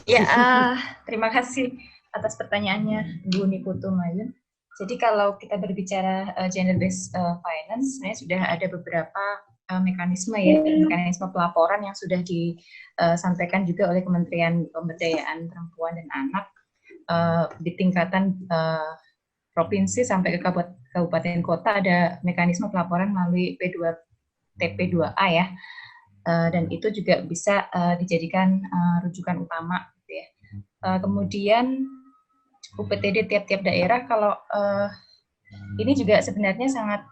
Ya, terima kasih atas pertanyaannya Bu Niputu Mayun. Jadi kalau kita berbicara gender based finance, sebenarnya sudah ada beberapa mekanisme ya, mekanisme pelaporan yang sudah disampaikan juga oleh Kementerian Pemberdayaan Perempuan dan Anak di tingkatan provinsi sampai ke kabupaten kota ada mekanisme pelaporan melalui TP2A ya. Dan itu juga bisa dijadikan rujukan utama gitu ya. Kemudian UPTD tiap-tiap daerah kalau ini juga sebenarnya sangat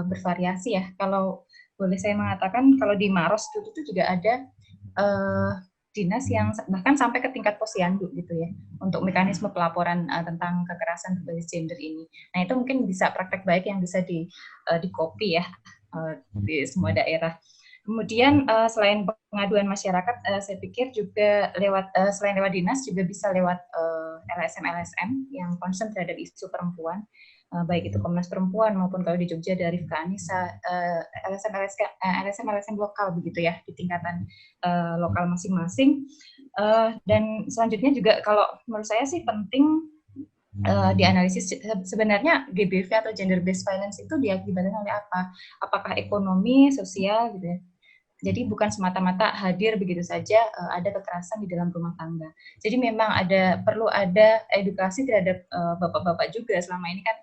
bervariasi ya. Kalau boleh saya mengatakan kalau di Maros itu juga ada dinas yang bahkan sampai ke tingkat posyandu gitu ya untuk mekanisme pelaporan tentang kekerasan berbasis gender ini. Nah itu mungkin bisa praktek baik yang bisa di copy ya di semua daerah. Kemudian selain pengaduan masyarakat, saya pikir juga selain lewat dinas juga bisa lewat LSM yang concern terhadap isu perempuan, baik itu Komnas Perempuan maupun kalau di Jogja dari Rifka Anissa, LSM lokal begitu ya di tingkatan lokal masing-masing. Dan selanjutnya juga kalau menurut saya sih penting dianalisis sebenarnya GBV atau gender based violence itu diakibatkan oleh apa? Apakah ekonomi, sosial gitu ya. Jadi bukan semata-mata hadir begitu saja ada kekerasan di dalam rumah tangga. Jadi memang perlu ada edukasi terhadap bapak-bapak juga. Selama ini kan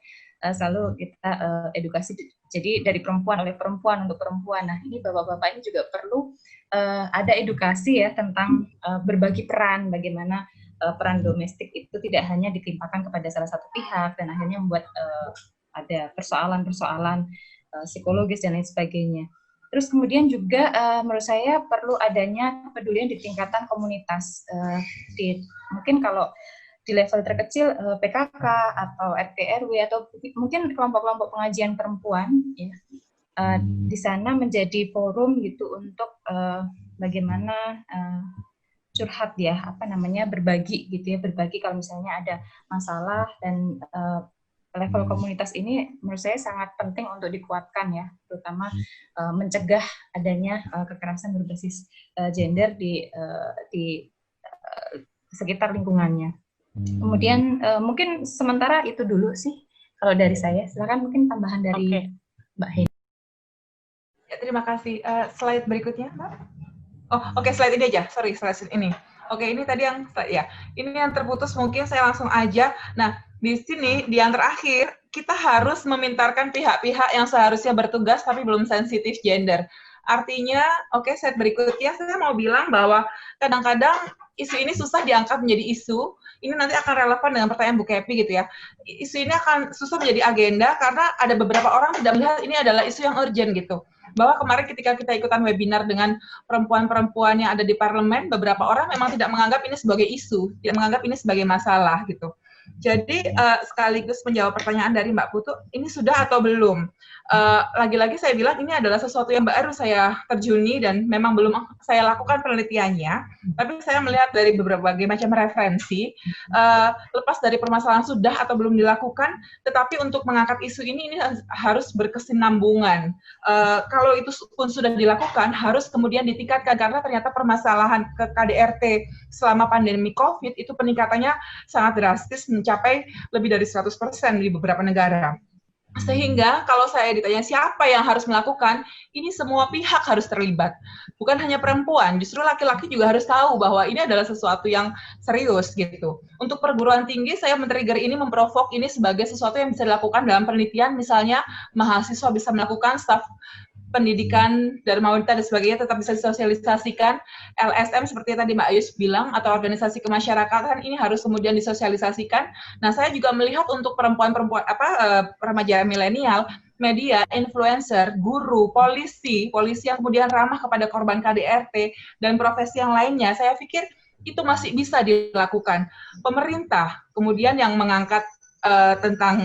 selalu kita edukasi jadi dari perempuan oleh perempuan untuk perempuan. Nah ini bapak-bapak ini juga perlu ada edukasi ya tentang berbagi peran, bagaimana peran domestik itu tidak hanya ditimpakan kepada salah satu pihak dan akhirnya membuat ada persoalan-persoalan psikologis dan lain sebagainya. Terus kemudian juga menurut saya perlu adanya kepedulian di tingkatan komunitas. Mungkin kalau di level terkecil PKK atau RT RW atau mungkin kelompok-kelompok pengajian perempuan ya, di sana menjadi forum gitu untuk bagaimana curhat ya, berbagi gitu ya, berbagi kalau misalnya ada masalah. Dan level komunitas ini menurut saya sangat penting untuk dikuatkan ya, terutama mencegah adanya kekerasan berbasis gender di sekitar lingkungannya. Kemudian mungkin sementara itu dulu sih kalau dari saya. Silakan mungkin tambahan dari Mbak Heni. Ya, terima kasih. Slide berikutnya, Mbak. Oke, slide ini aja. Sorry, slide ini. Oke, ini tadi yang ya. Ini yang terputus, mungkin saya langsung aja. Nah, di sini di yang terakhir kita harus memintarkan pihak-pihak yang seharusnya bertugas tapi belum sensitif gender. Artinya, slide berikutnya saya mau bilang bahwa kadang-kadang isu ini susah diangkat menjadi isu. Ini nanti akan relevan dengan pertanyaan Bu Kepi gitu ya. Isu ini akan susah menjadi agenda karena ada beberapa orang tidak melihat ini adalah isu yang urgent gitu. Bahwa kemarin ketika kita ikutan webinar dengan perempuan-perempuan yang ada di parlemen, beberapa orang memang tidak menganggap ini sebagai isu, tidak menganggap ini sebagai masalah gitu. Jadi sekaligus menjawab pertanyaan dari Mbak Putu, ini sudah atau belum? Lagi-lagi saya bilang ini adalah sesuatu yang baru saya terjuni dan memang belum saya lakukan penelitiannya, tapi saya melihat dari berbagai macam referensi, lepas dari permasalahan sudah atau belum dilakukan, tetapi untuk mengangkat isu ini harus berkesinambungan. Kalau itu pun sudah dilakukan, harus kemudian ditingkatkan karena ternyata permasalahan ke KDRT selama pandemi COVID itu peningkatannya sangat drastis mencapai lebih dari 100% di beberapa negara. Sehingga kalau saya ditanya siapa yang harus melakukan, ini semua pihak harus terlibat. Bukan hanya perempuan, justru laki-laki juga harus tahu bahwa ini adalah sesuatu yang serius gitu. Untuk perguruan tinggi, saya men-trigger ini, memprovok ini sebagai sesuatu yang bisa dilakukan dalam penelitian, misalnya mahasiswa bisa melakukan, staf pendidikan Dharma Wanita dan sebagainya tetap bisa disosialisasikan. LSM seperti tadi Mbak Ayus bilang atau organisasi kemasyarakatan ini harus kemudian disosialisasikan. Nah, saya juga melihat untuk perempuan-perempuan remaja milenial, media, influencer, guru, polisi yang kemudian ramah kepada korban KDRT dan profesi yang lainnya, saya pikir itu masih bisa dilakukan. Pemerintah kemudian yang mengangkat tentang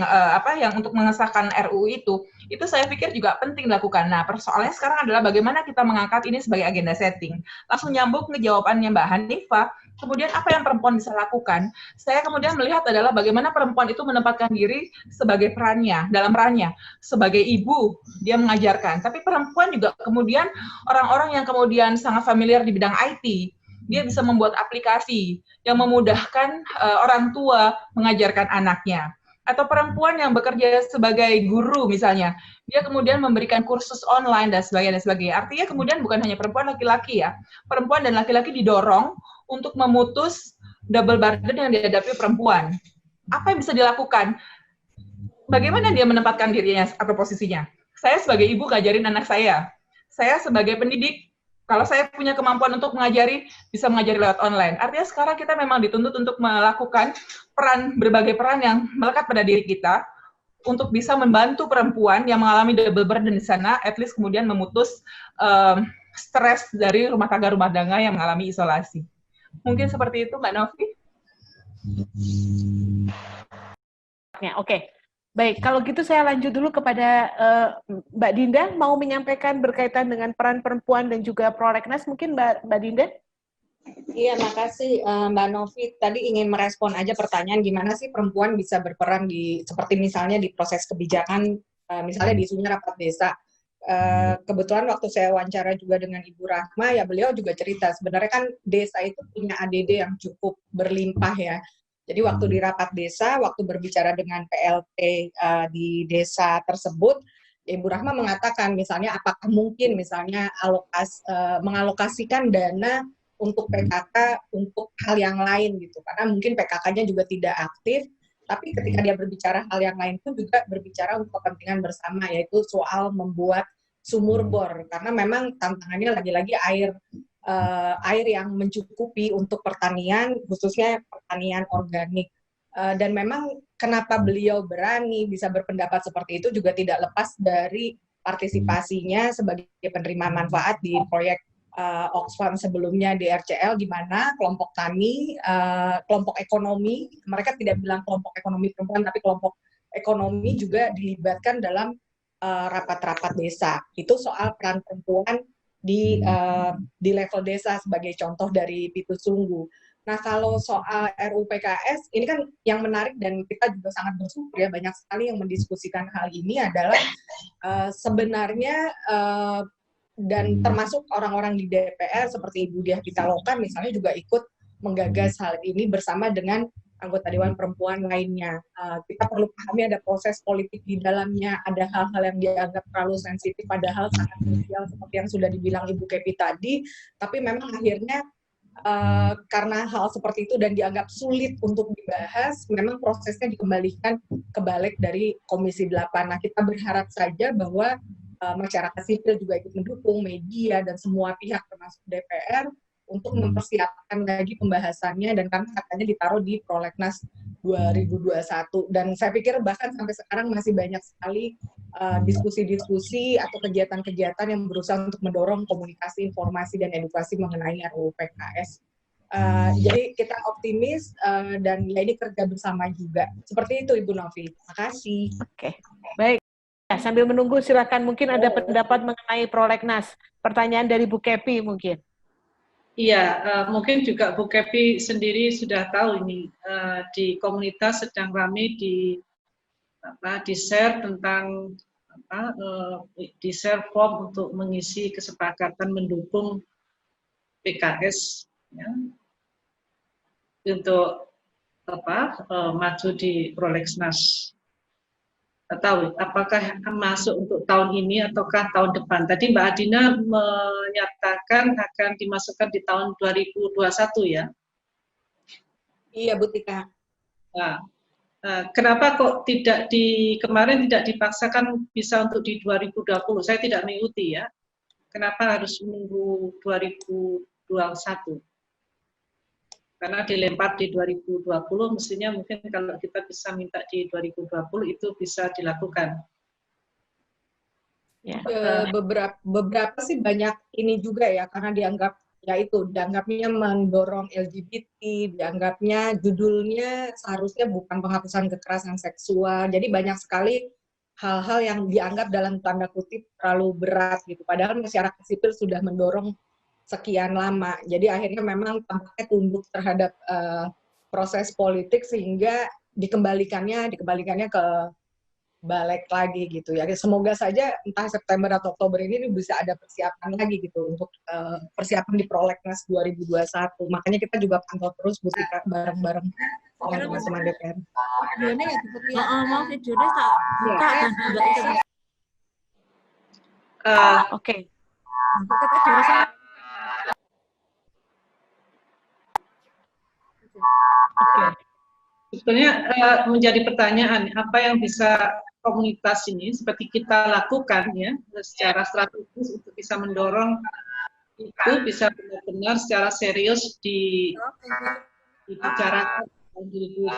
yang untuk mengesahkan RUU itu saya pikir juga penting dilakukan. Nah, persoalannya sekarang adalah bagaimana kita mengangkat ini sebagai agenda setting. Langsung nyambung ke jawabannya Mbak Hanifah, kemudian apa yang perempuan bisa lakukan? Saya kemudian melihat adalah bagaimana perempuan itu menempatkan diri sebagai dalam perannya. Sebagai ibu, dia mengajarkan. Tapi perempuan juga kemudian orang-orang yang kemudian sangat familiar di bidang IT, dia bisa membuat aplikasi yang memudahkan orang tua mengajarkan anaknya. Atau perempuan yang bekerja sebagai guru misalnya, dia kemudian memberikan kursus online dan sebagainya dan sebagainya. Artinya kemudian bukan hanya perempuan, laki-laki ya. Perempuan dan laki-laki didorong untuk memutus double burden yang dihadapi perempuan. Apa yang bisa dilakukan? Bagaimana dia menempatkan dirinya atau posisinya? Saya sebagai ibu ngajarin anak saya. Saya sebagai pendidik, kalau saya punya kemampuan untuk mengajari, bisa mengajari lewat online. Artinya sekarang kita memang dituntut untuk melakukan berbagai peran yang melekat pada diri kita, untuk bisa membantu perempuan yang mengalami double burden di sana, at least kemudian memutus stres dari rumah tangga yang mengalami isolasi. Mungkin seperti itu, Mbak Novi. Oke. Baik, kalau gitu saya lanjut dulu kepada Mbak Dinda, mau menyampaikan berkaitan dengan peran perempuan dan juga prolegnas, mungkin Mbak Dinda? Iya, makasih Mbak Novi. Tadi ingin merespon aja pertanyaan gimana sih perempuan bisa berperan seperti misalnya di proses kebijakan, misalnya di isunya rapat desa. Kebetulan waktu saya wawancara juga dengan Ibu Rahma, ya beliau juga cerita, sebenarnya kan desa itu punya ADD yang cukup berlimpah ya. Jadi waktu di rapat desa, waktu berbicara dengan PLT di desa tersebut, Ibu Rahma mengatakan misalnya apakah mungkin misalnya mengalokasikan dana untuk PKK untuk hal yang lain gitu, karena mungkin PKK-nya juga tidak aktif, tapi ketika dia berbicara hal yang lain pun juga berbicara untuk kepentingan bersama, yaitu soal membuat sumur bor, karena memang tantangannya lagi-lagi air yang mencukupi untuk pertanian, khususnya pertanian organik. Dan memang kenapa beliau berani bisa berpendapat seperti itu juga tidak lepas dari partisipasinya sebagai penerima manfaat di proyek Oxfam sebelumnya di RCL, di mana kelompok tani, kelompok ekonomi, mereka tidak bilang kelompok ekonomi perempuan, tapi kelompok ekonomi juga dilibatkan dalam rapat-rapat desa. Itu soal peran perempuan di level desa sebagai contoh dari Pitu Sungguh. Nah, kalau soal RUU PKS, ini kan yang menarik dan kita juga sangat bersyukur ya, banyak sekali yang mendiskusikan hal ini adalah sebenarnya dan termasuk orang-orang di DPR seperti Ibu Diah Pitaloka misalnya juga ikut menggagas hal ini bersama dengan anggota Dewan Perempuan lainnya. Kita perlu pahami ada proses politik di dalamnya, ada hal-hal yang dianggap terlalu sensitif, padahal sangat krusial seperti yang sudah dibilang Ibu Kepi tadi, tapi memang akhirnya karena hal seperti itu dan dianggap sulit untuk dibahas, memang prosesnya dikembalikan ke balik dari Komisi 8. Nah, kita berharap saja bahwa masyarakat sipil juga ikut mendukung, media, dan semua pihak termasuk DPR untuk mempersiapkan lagi pembahasannya, dan karena katanya ditaruh di Prolegnas 2021. Dan saya pikir bahkan sampai sekarang masih banyak sekali diskusi-diskusi atau kegiatan-kegiatan yang berusaha untuk mendorong komunikasi, informasi, dan edukasi mengenai RUU PKS. Jadi kita optimis dan ya ini kerja bersama juga. Seperti itu Ibu Novi. Terima kasih. Oke, baik. Ya, sambil menunggu silakan mungkin ada pendapat mengenai prolegnas. Pertanyaan dari Bu Kepi mungkin. Iya, mungkin juga Bu Kepi sendiri sudah tahu ini di komunitas sedang ramai di share tentang di share form untuk mengisi kesepakatan mendukung PKS ya, untuk maju di prolegnas. Tahu apakah masuk untuk tahun ini ataukah tahun depan. Tadi Mbak Adina menyatakan akan dimasukkan di tahun 2021 ya? Iya Bu Tika. Nah, kenapa kok kemarin tidak dipaksakan bisa untuk di 2020? Saya tidak mengikuti ya. Kenapa harus menunggu 2021? Karena dilempar di 2020, mestinya mungkin kalau kita bisa minta di 2020 itu bisa dilakukan. Ya. Beberapa sih banyak ini juga ya, karena dianggapnya mendorong LGBT, dianggapnya judulnya seharusnya bukan penghapusan kekerasan seksual, jadi banyak sekali hal-hal yang dianggap dalam tanda kutip terlalu berat gitu, padahal masyarakat sipil sudah mendorong sekian lama. Jadi akhirnya memang tampaknya tunduk terhadap proses politik sehingga dikembalikannya ke balik lagi gitu ya. Semoga saja entah September atau Oktober ini bisa ada persiapan lagi gitu untuk persiapan di Prolegnas 2021. Makanya kita juga pantau terus Bu Tika bareng-bareng dengan teman-teman DPR. Videonya ya seperti ya. Mau videonya tak buka dan nggak bisa. Oke. Kita jurusan. Oke. Sebenarnya menjadi pertanyaan apa yang bisa komunitas ini seperti kita lakukan ya secara strategis untuk bisa mendorong itu bisa benar-benar secara serius dibicarakan tahun 2021.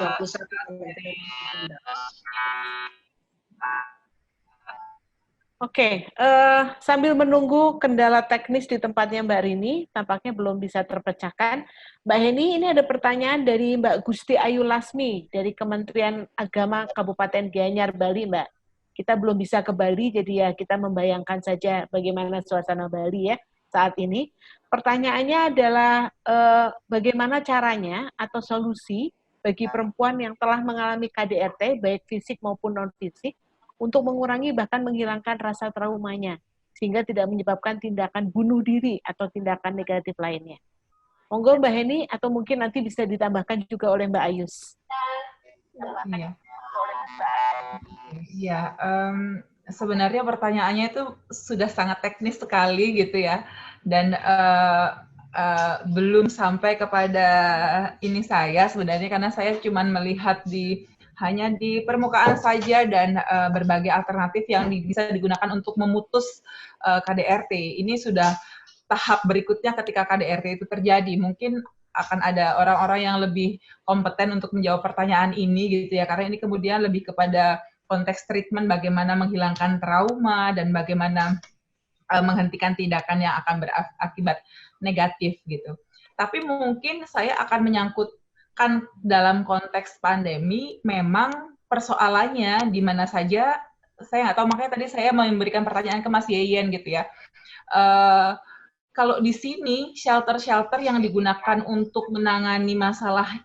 Oke, sambil menunggu kendala teknis di tempatnya Mbak Rini, tampaknya belum bisa terpecahkan. Mbak Heni, ini ada pertanyaan dari Mbak Gusti Ayu Lasmi, dari Kementerian Agama Kabupaten Gianyar, Bali, Mbak. Kita belum bisa ke Bali, jadi ya kita membayangkan saja bagaimana suasana Bali ya saat ini. Pertanyaannya adalah bagaimana caranya atau solusi bagi perempuan yang telah mengalami KDRT, baik fisik maupun non-fisik, untuk mengurangi bahkan menghilangkan rasa traumanya, sehingga tidak menyebabkan tindakan bunuh diri atau tindakan negatif lainnya. Monggo Mbak Heni, atau mungkin nanti bisa ditambahkan juga oleh Mbak Ayus. Iya, sebenarnya pertanyaannya itu sudah sangat teknis sekali gitu ya, dan belum sampai kepada ini saya sebenarnya karena saya cuma melihat hanya di permukaan saja dan berbagai alternatif yang bisa digunakan untuk memutus KDRT. Ini sudah tahap berikutnya ketika KDRT itu terjadi. Mungkin akan ada orang-orang yang lebih kompeten untuk menjawab pertanyaan ini gitu ya, karena ini kemudian lebih kepada konteks treatment bagaimana menghilangkan trauma dan bagaimana menghentikan tindakan yang akan berakibat negatif gitu. Tapi mungkin saya akan menyangkutkan dalam konteks pandemi, memang persoalannya di mana saja, saya nggak tahu, makanya tadi saya memberikan pertanyaan ke Mas Yeyen gitu ya. Kalau di sini, shelter-shelter yang digunakan untuk menangani masalah,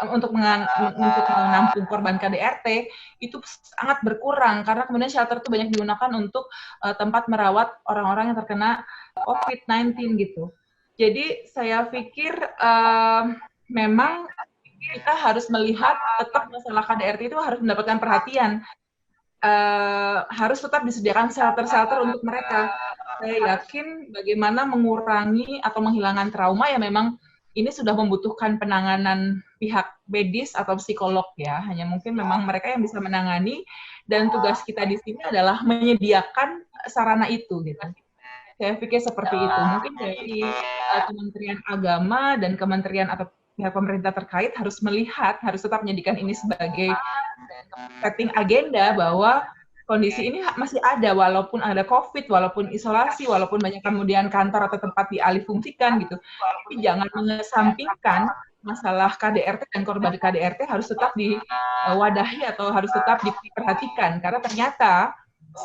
untuk menampung korban KDRT, itu sangat berkurang, karena kemudian shelter itu banyak digunakan untuk tempat merawat orang-orang yang terkena COVID-19 gitu. Jadi saya pikir memang kita harus melihat tetap masalah KDRT itu harus mendapatkan perhatian. Harus tetap disediakan shelter-shelter untuk mereka. Saya yakin bagaimana mengurangi atau menghilangkan trauma ya memang ini sudah membutuhkan penanganan pihak medis atau psikolog ya. Hanya mungkin memang mereka yang bisa menangani dan tugas kita di sini adalah menyediakan sarana itu gitu. Saya pikir seperti itu. Mungkin dari Kementerian Agama dan Kementerian atau pihak pemerintah terkait harus melihat, harus tetap menjadikan ini sebagai setting agenda bahwa kondisi ini masih ada, walaupun ada COVID, walaupun isolasi, walaupun banyak kemudian kantor atau tempat dialihfungsikan gitu. Tapi jangan mengesampingkan masalah KDRT dan korban KDRT harus tetap diwadahi atau harus tetap diperhatikan. Karena ternyata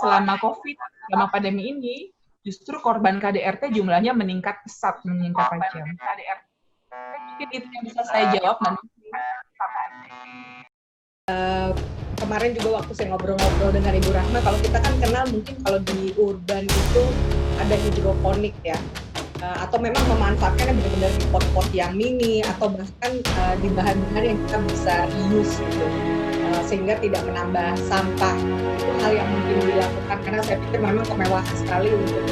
selama COVID, selama pandemi ini, justru korban KDRT jumlahnya meningkat pesat, meningkat tajam. Mungkin itu yang bisa saya jawab nanti. Kemarin juga waktu saya ngobrol-ngobrol dengan Ibu Rahma, kalau kita kan kenal mungkin kalau di urban itu ada hidroponik ya, atau memang memanfaatkannya benar-benar di pot-pot yang mini atau bahkan di bahan-bahan yang kita bisa reuse gitu, sehingga tidak menambah sampah. Itu hal yang mungkin dilakukan karena saya pikir memang kemewahan sekali untuk